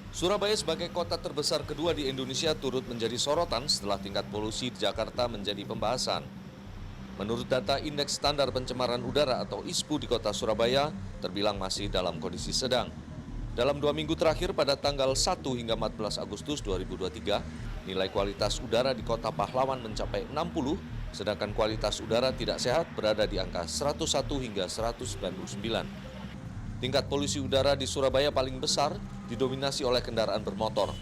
Surabaya sebagai kota terbesar kedua di Indonesia turut menjadi sorotan setelah tingkat polusi di Jakarta menjadi pembahasan. Menurut data Indeks Standar Pencemaran Udara atau ISPU di kota Surabaya, terbilang masih dalam kondisi sedang. Dalam 2 minggu terakhir pada tanggal 1 hingga 14 Agustus 2023, nilai kualitas udara di kota Pahlawan mencapai 60, sedangkan kualitas udara tidak sehat berada di angka 101 hingga 199. Tingkat polusi udara di Surabaya paling besar didominasi oleh kendaraan bermotor.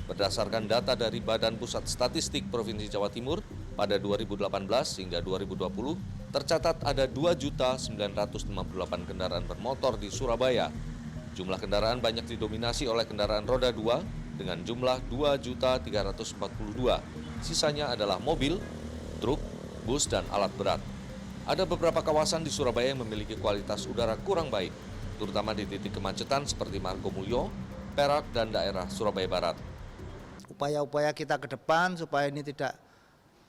Berdasarkan data dari Badan Pusat Statistik Provinsi Jawa Timur, pada 2018 hingga 2020, tercatat ada 2.958 kendaraan bermotor di Surabaya. Jumlah kendaraan banyak didominasi oleh kendaraan roda 2 dengan jumlah 2.342. Sisanya adalah mobil, truk, bus, dan alat berat. Ada beberapa kawasan di Surabaya yang memiliki kualitas udara kurang baik, terutama di titik kemacetan seperti Margomulyo, Perak, dan daerah Surabaya Barat. Upaya-upaya kita ke depan supaya ini tidak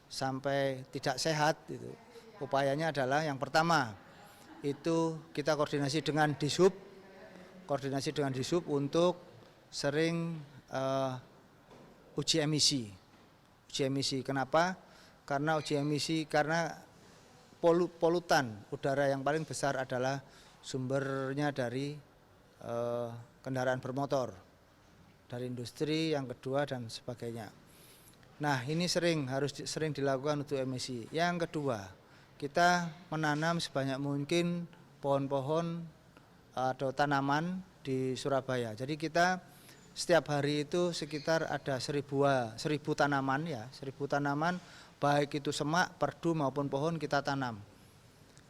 sampai tidak sehat, gitu. Upayanya adalah yang pertama, itu kita koordinasi dengan Dishub untuk sering uji emisi. Kenapa? Karena uji emisi, karena polutan udara yang paling besar adalah sumbernya dari kendaraan bermotor, dari industri, yang kedua dan sebagainya. Nah, ini harus sering dilakukan untuk emisi. Yang kedua, kita menanam sebanyak mungkin pohon-pohon atau tanaman di Surabaya. Jadi kita setiap hari itu sekitar ada 1.000 tanaman, ya, 1.000 tanaman, baik itu semak, perdu maupun pohon kita tanam.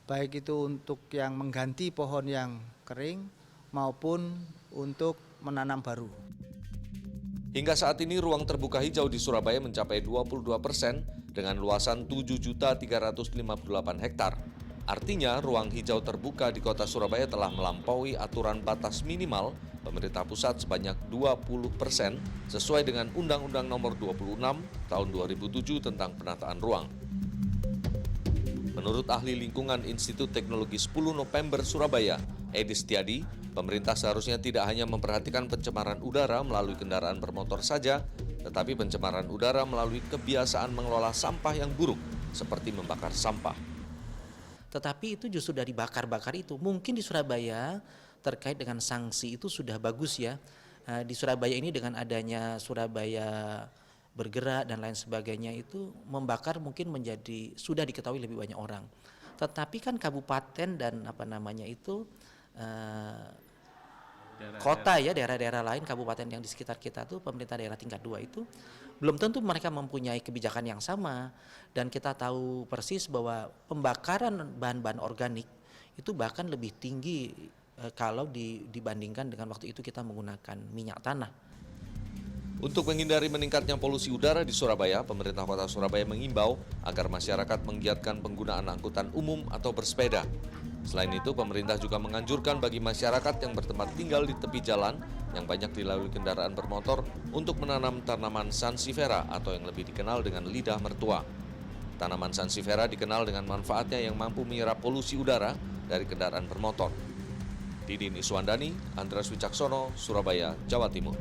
Baik itu untuk yang mengganti pohon yang kering maupun untuk menanam baru. Hingga saat ini ruang terbuka hijau di Surabaya mencapai 22% dengan luasan 7.358 hektar. Artinya ruang hijau terbuka di kota Surabaya telah melampaui aturan batas minimal pemerintah pusat sebanyak 20% sesuai dengan Undang-Undang Nomor 26 Tahun 2007 tentang penataan ruang. Menurut ahli lingkungan Institut Teknologi 10 November Surabaya, Edi Setiadi, pemerintah seharusnya tidak hanya memperhatikan pencemaran udara melalui kendaraan bermotor saja, tetapi pencemaran udara melalui kebiasaan mengelola sampah yang buruk, seperti membakar sampah. Tetapi itu justru dari bakar-bakar itu, mungkin di Surabaya terkait dengan sanksi itu sudah bagus ya. Di Surabaya ini dengan adanya Surabaya bergerak dan lain sebagainya itu membakar mungkin sudah diketahui lebih banyak orang. Tetapi kan kabupaten dan kota ya, daerah-daerah lain, kabupaten yang di sekitar kita tuh, pemerintah daerah tingkat 2 itu belum tentu mereka mempunyai kebijakan yang sama. Dan kita tahu persis bahwa pembakaran bahan-bahan organik itu bahkan lebih tinggi kalau dibandingkan dengan waktu itu kita menggunakan minyak tanah. Untuk menghindari meningkatnya polusi udara di Surabaya, pemerintah kota Surabaya mengimbau agar masyarakat menggiatkan penggunaan angkutan umum atau bersepeda. Selain itu, pemerintah juga menganjurkan bagi masyarakat yang bertempat tinggal di tepi jalan yang banyak dilalui kendaraan bermotor untuk menanam tanaman sansevieria atau yang lebih dikenal dengan lidah mertua. Tanaman sansevieria dikenal dengan manfaatnya yang mampu menyerap polusi udara dari kendaraan bermotor. Didin Iswandani, Andreas Wicaksono, Surabaya, Jawa Timur.